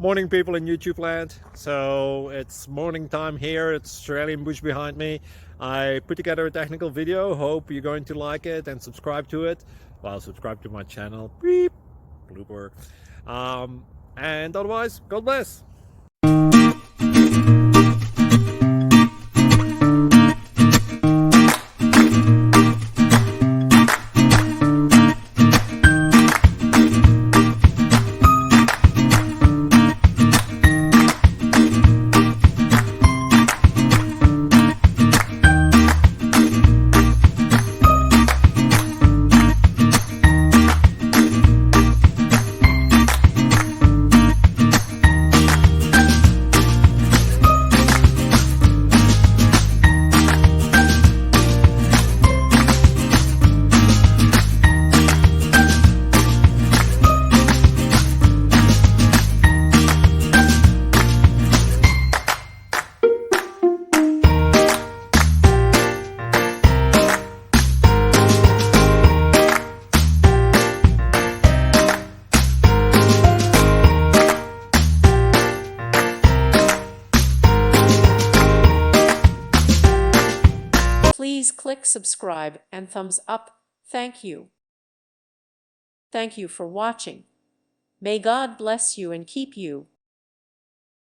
Morning, people in YouTube land. So it's morning time here. It's Australian bush behind me. I put together a technical video. Hope you're going to like it and subscribe to it. Well, subscribe to my channel. Beep, blooper. And otherwise, God bless. Please click subscribe and thumbs up. Thank you. Thank you for watching. May God bless you and keep you.